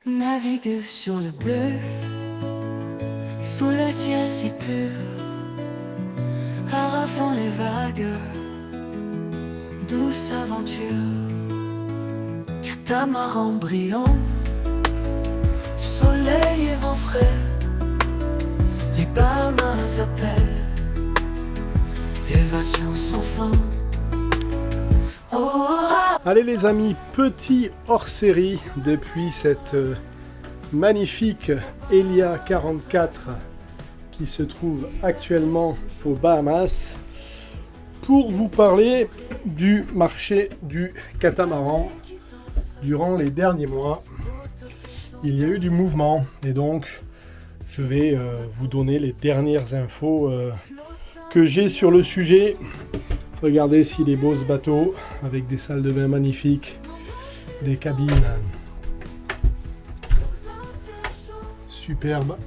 Navigue sur le bleu, sous le ciel si pur, arrafant les vagues, douce aventure. Catamaran brillant, soleil et vent frais, les barmains appellent, évasion sans fin. Oh, ah. Allez les amis, petit hors-série depuis cette magnifique Elia 44 qui se trouve actuellement aux Bahamas pour vous parler du marché du catamaran. Durant les derniers mois, il y a eu du mouvement et donc je vais vous donner les dernières infos que j'ai sur le sujet. Regardez s'il est beau ce bateau, avec des salles de bain magnifiques, des cabines superbes,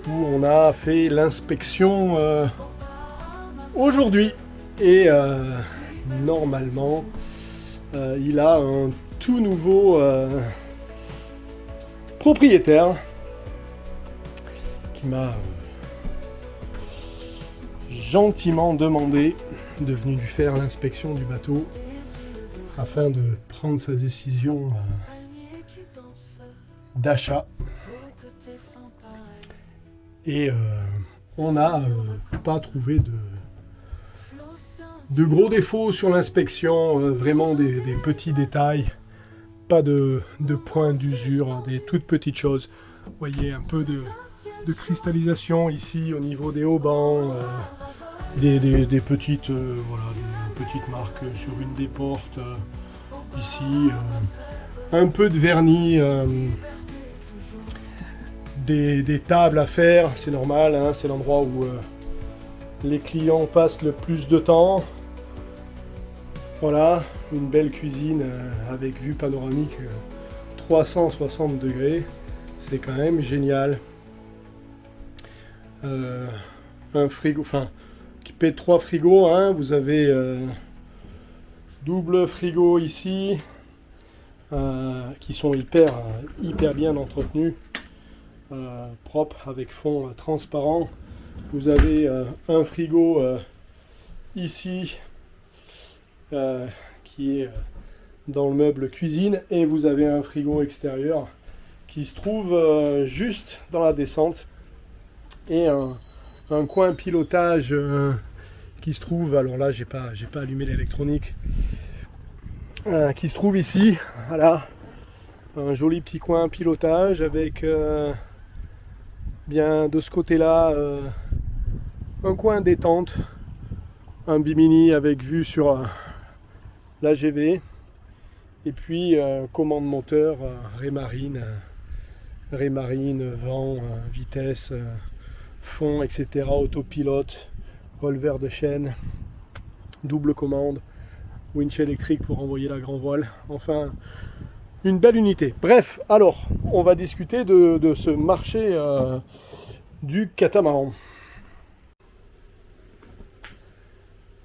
où on a fait l'inspection aujourd'hui. Et normalement, il a un tout nouveau propriétaire qui m'a gentiment demandé de venir lui faire l'inspection du bateau afin de prendre sa décision d'achat. Et on n'a pas trouvé de gros défauts sur l'inspection, vraiment des petits détails, pas de points d'usure, des toutes petites choses. Vous voyez un peu de cristallisation ici au niveau des haubans, des petites, voilà, des petites marques sur une des portes, ici, un peu de vernis, des tables à faire, c'est normal, hein, c'est l'endroit où les clients passent le plus de temps. Voilà, une belle cuisine avec vue panoramique 360 degrés, c'est quand même génial. Un frigo, enfin, équipé de 3 frigos, hein, vous avez double frigo ici, qui sont hyper bien entretenus, propres, avec fond transparent. Vous avez un frigo ici, qui est dans le meuble cuisine, et vous avez un frigo extérieur qui se trouve juste dans la descente, et un coin pilotage qui se trouve, alors là j'ai pas allumé l'électronique, qui se trouve ici, voilà, un joli petit coin pilotage avec bien de ce côté là un coin détente, un bimini avec vue sur l'AGV, et puis commande moteur, Raymarine, vent, vitesse, fond, etc., autopilote, releveur de chaîne, double commande, winch électrique pour envoyer la grand voile, enfin une belle unité. Bref, alors on va discuter de ce marché du catamaran.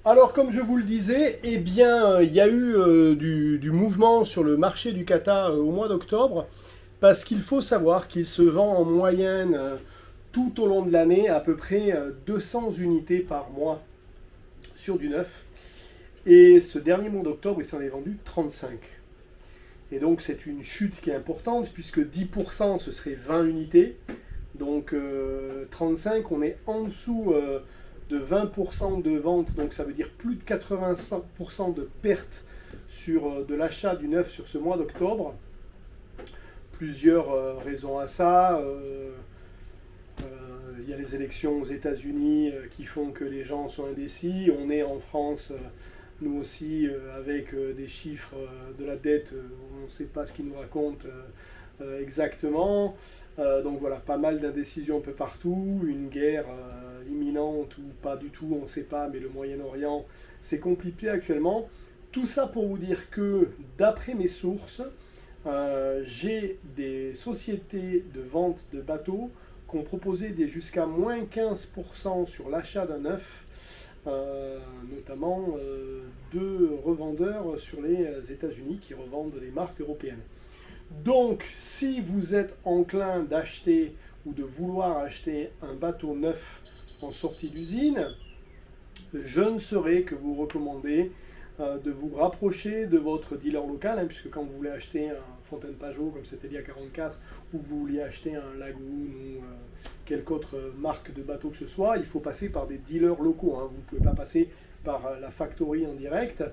Alors comme je vous le disais, eh bien il y a eu du mouvement sur le marché du cata au mois d'octobre, parce qu'il faut savoir qu'il se vend en moyenne tout au long de l'année à peu près 200 unités par mois sur du neuf. Et ce dernier mois d'octobre, il s'en est vendu 35. Et donc c'est une chute qui est importante, puisque 10% ce serait 20 unités. Donc 35, on est en dessous de 20% de vente, donc ça veut dire plus de 85% de perte sur de l'achat du neuf sur ce mois d'octobre. Plusieurs raisons à ça. Il y a les élections aux États-Unis qui font que les gens sont indécis. On est en France, nous aussi, avec des chiffres de la dette, on ne sait pas ce qu'ils nous racontent exactement. Donc voilà, pas mal d'indécisions un peu partout. Une guerre imminente ou pas du tout, on ne sait pas, mais le Moyen-Orient, c'est compliqué actuellement. Tout ça pour vous dire que, d'après mes sources, j'ai des sociétés de vente de bateaux qui ont proposé des jusqu'à moins 15% sur l'achat d'un neuf, notamment 2 revendeurs sur les États-Unis qui revendent des marques européennes. Donc, si vous êtes enclin d'acheter ou de vouloir acheter un bateau neuf en sortie d'usine, je ne saurais que vous recommander de vous rapprocher de votre dealer local, hein, puisque quand vous voulez acheter un Fontaine Pajot, comme c'était il y a 44, ou que vous vouliez acheter un Lagoon ou quelque autre marque de bateau que ce soit, il faut passer par des dealers locaux. Hein. Vous ne pouvez pas passer par la factory en direct.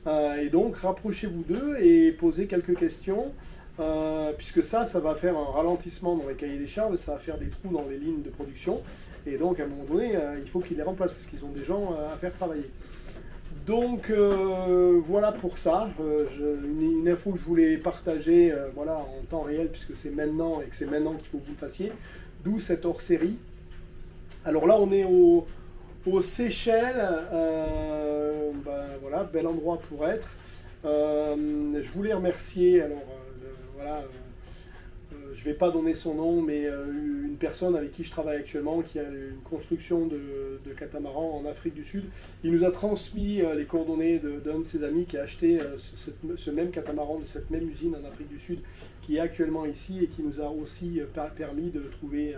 Et donc, rapprochez-vous d'eux et posez quelques questions. Puisque ça va faire un ralentissement dans les cahiers des charges, ça va faire des trous dans les lignes de production, et donc à un moment donné, il faut qu'ils les remplacent, parce qu'ils ont des gens à faire travailler. Donc voilà pour ça, une info que je voulais partager voilà, en temps réel, puisque c'est maintenant, et que c'est maintenant qu'il faut que vous le fassiez, d'où cette hors-série. Alors là, on est aux Seychelles, voilà, bel endroit pour être. Je voulais remercier, alors voilà, je ne vais pas donner son nom, mais une personne avec qui je travaille actuellement, qui a une construction de catamaran en Afrique du Sud. Il nous a transmis les coordonnées d'un de ses amis qui a acheté ce même catamaran de cette même usine en Afrique du Sud, qui est actuellement ici et qui nous a aussi permis de trouver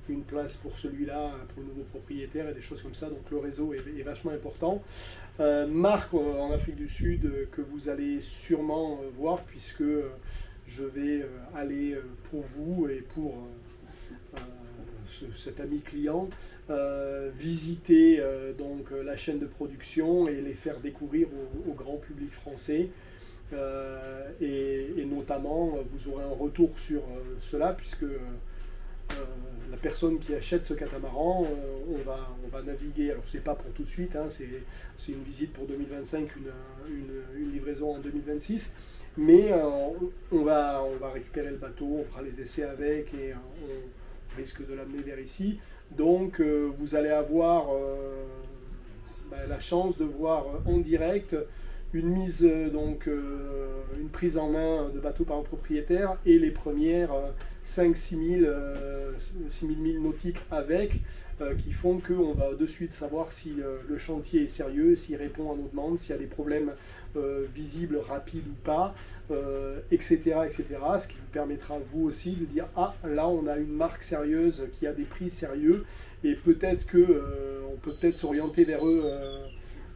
une place pour celui-là, pour le nouveau propriétaire et des choses comme ça. Donc le réseau est vachement important. Marque en Afrique du Sud que vous allez sûrement voir, puisque je vais aller pour vous et pour cet ami client visiter donc la chaîne de production et les faire découvrir au grand public français. Et notamment, vous aurez un retour sur cela, puisque la personne qui achète ce catamaran, on va naviguer, alors c'est pas pour tout de suite, hein, c'est une visite pour 2025, une livraison en 2026, mais on va récupérer le bateau, on fera les essais avec et on risque de l'amener vers ici. Donc vous allez avoir la chance de voir en direct une mise, une prise en main de bateau par un propriétaire et les premières 5-6 000 milles nautiques avec, qui font qu'on va de suite savoir si le chantier est sérieux, s'il répond à nos demandes, s'il y a des problèmes visibles, rapides ou pas, etc., etc. Ce qui vous permettra vous aussi de dire, ah là on a une marque sérieuse qui a des prix sérieux, et peut-être que on peut peut-être s'orienter vers eux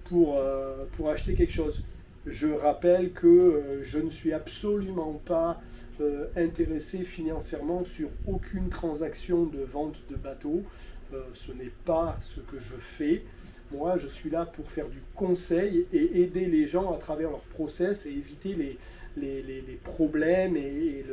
pour acheter quelque chose. Je rappelle que je ne suis absolument pas intéressé financièrement sur aucune transaction de vente de bateau. Ce n'est pas ce que je fais. Moi, je suis là pour faire du conseil et aider les gens à travers leur process et éviter les problèmes et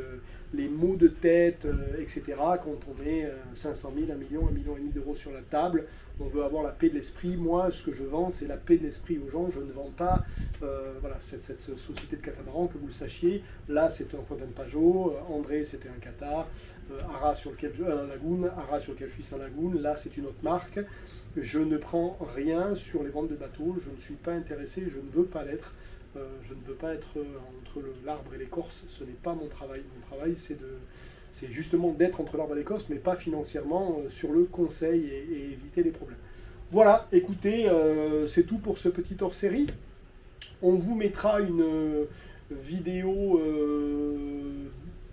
les maux de tête, etc. Quand on met 500 000, 1 million, 1,5 million d'euros sur la table, on veut avoir la paix de l'esprit. Moi, ce que je vends, c'est la paix de l'esprit aux gens. Je ne vends pas voilà, cette société de catamaran, que vous le sachiez. Là, c'était un Fontaine Pajot. André, c'était un Cata. Ara, sur lequel un Lagoon. Ara, sur lequel je suis, c'est un Lagoon. Là, c'est une autre marque. Je ne prends rien sur les ventes de bateaux. Je ne suis pas intéressé. Je ne veux pas l'être. Je ne veux pas être entre l'arbre et l'écorce. Ce n'est pas mon travail. Mon travail, c'est justement d'être entre l'arbre et l'écorce, mais pas financièrement, sur le conseil et éviter les problèmes. Voilà, écoutez, c'est tout pour ce petit hors-série. On vous mettra une vidéo.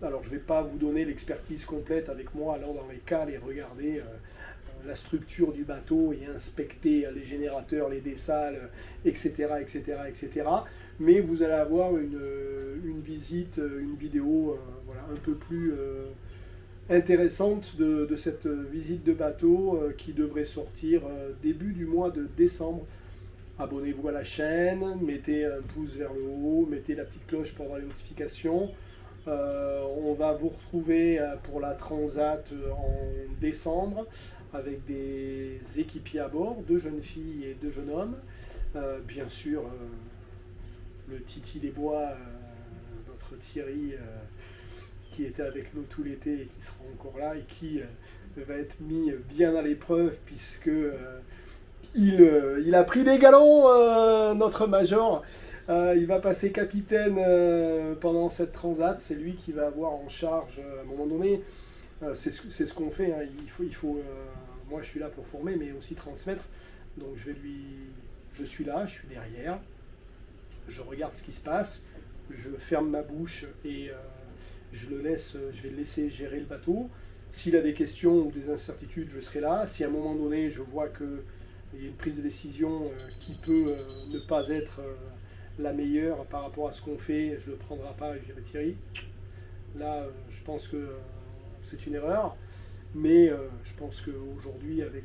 Alors, je ne vais pas vous donner l'expertise complète avec moi, allant dans les cales et regarder la structure du bateau et inspecter les générateurs, les dessales, etc., etc., etc. Mais vous allez avoir une visite, une vidéo voilà, un peu plus intéressante de cette visite de bateau qui devrait sortir début du mois de décembre. Abonnez-vous à la chaîne, mettez un pouce vers le haut, mettez la petite cloche pour avoir les notifications. On va vous retrouver pour la Transat en décembre avec des équipiers à bord, 2 jeunes filles et 2 jeunes hommes. Bien sûr, le Titi des Bois, notre Thierry, qui était avec nous tout l'été et qui sera encore là et qui va être mis bien à l'épreuve, puisque il a pris des galons, notre major. Il va passer capitaine pendant cette transat. C'est lui qui va avoir en charge à un moment donné. C'est ce qu'on fait. Hein. Il faut moi, je suis là pour former, mais aussi transmettre. Donc je suis là, je suis derrière, je regarde ce qui se passe, je ferme ma bouche et je vais le laisser gérer le bateau. S'il a des questions ou des incertitudes, je serai là. Si à un moment donné, je vois qu'il y a une prise de décision qui peut ne pas être la meilleure par rapport à ce qu'on fait, je ne le prendrai pas et je dirai Thierry, là, je pense que c'est une erreur. Mais je pense qu'aujourd'hui, avec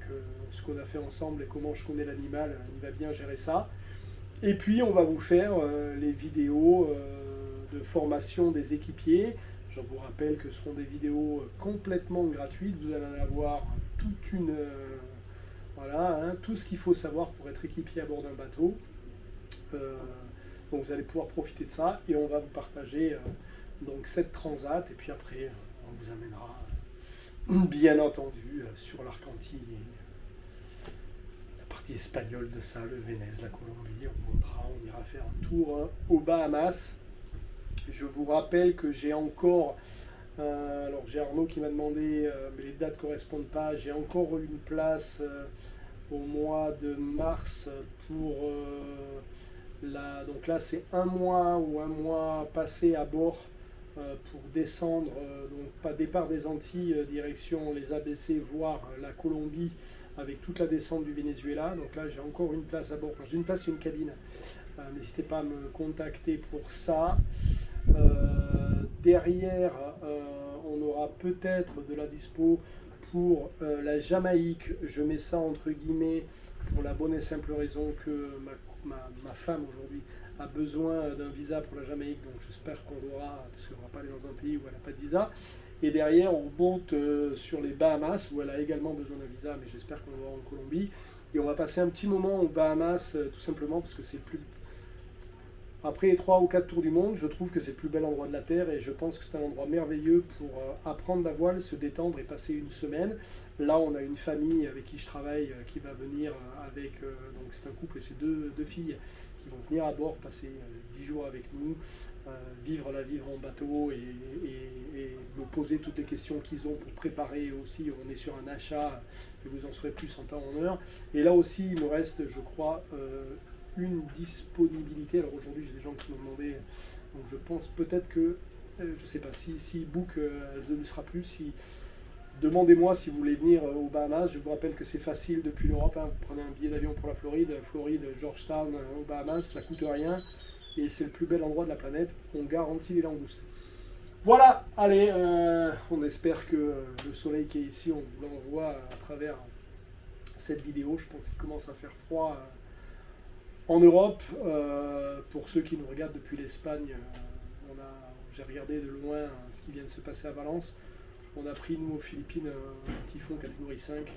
ce qu'on a fait ensemble et comment je connais l'animal, il va bien gérer ça. Et puis, on va vous faire les vidéos de formation des équipiers. Je vous rappelle que ce seront des vidéos complètement gratuites. Vous allez en avoir toute une... voilà, hein, tout ce qu'il faut savoir pour être équipier à bord d'un bateau. Donc vous allez pouvoir profiter de ça. Et on va vous partager donc cette transat. Et puis après, on vous amènera, bien entendu, sur l'Argentine, la partie espagnole de ça, le Vénèse, la Colombie. On ira faire un tour aux Bahamas. Je vous rappelle que j'ai encore, alors j'ai Arnaud qui m'a demandé, mais les dates ne correspondent pas, j'ai encore une place au mois de mars pour donc là c'est un mois passé à bord pour descendre, donc pas départ des Antilles, direction les ABC, voire la Colombie, avec toute la descente du Venezuela. Donc là j'ai encore une place à bord. Quand j'ai une place, c'est une cabine. N'hésitez pas à me contacter pour ça. Derrière, on aura peut-être de la dispo pour la Jamaïque. Je mets ça entre guillemets pour la bonne et simple raison que ma femme aujourd'hui a besoin d'un visa pour la Jamaïque. Donc j'espère qu'on l'aura, parce qu'on ne va pas aller dans un pays où elle n'a pas de visa. Et derrière, on monte sur les Bahamas, où elle a également besoin d'un visa, mais j'espère qu'on l'aura en Colombie. Et on va passer un petit moment aux Bahamas, tout simplement parce que c'est plus... Après les 3 ou 4 tours du monde, je trouve que c'est le plus bel endroit de la Terre et je pense que c'est un endroit merveilleux pour apprendre la voile, se détendre et passer une semaine. Là, on a une famille avec qui je travaille qui va venir avec, donc c'est un couple et c'est deux filles qui vont venir à bord, passer 10 jours avec nous, vivre en bateau et me poser toutes les questions qu'ils ont pour préparer aussi. On est sur un achat et vous en saurez plus en temps en heure. Et là aussi, il me reste, je crois, une disponibilité. Alors aujourd'hui, j'ai des gens qui m'ont demandé, donc je pense peut-être que, je ne sais pas, si book, elle ne sera plus. Demandez-moi si vous voulez venir aux Bahamas. Je vous rappelle que c'est facile depuis l'Europe. Hein. Vous prenez un billet d'avion pour la Floride, Georgetown, aux Bahamas, ça ne coûte rien. Et c'est le plus bel endroit de la planète. On garantit les langoustes. Voilà, allez, on espère que le soleil qui est ici, on vous l'envoie à travers cette vidéo. Je pense qu'il commence à faire froid en Europe. Pour ceux qui nous regardent depuis l'Espagne, j'ai regardé de loin ce qui vient de se passer à Valence. On a pris, nous, aux Philippines, un typhon catégorie 5.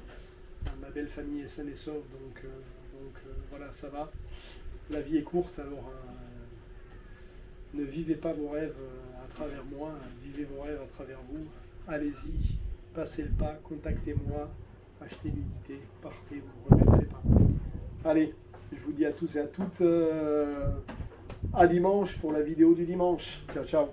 Ma belle famille est saine et sauve, donc voilà, ça va. La vie est courte, alors ne vivez pas vos rêves à travers moi, vivez vos rêves à travers vous. Allez-y, passez le pas, contactez-moi, achetez l'unité, partez, vous ne regretterez pas. Allez, je vous dis à tous et à toutes, à dimanche pour la vidéo du dimanche. Ciao, ciao.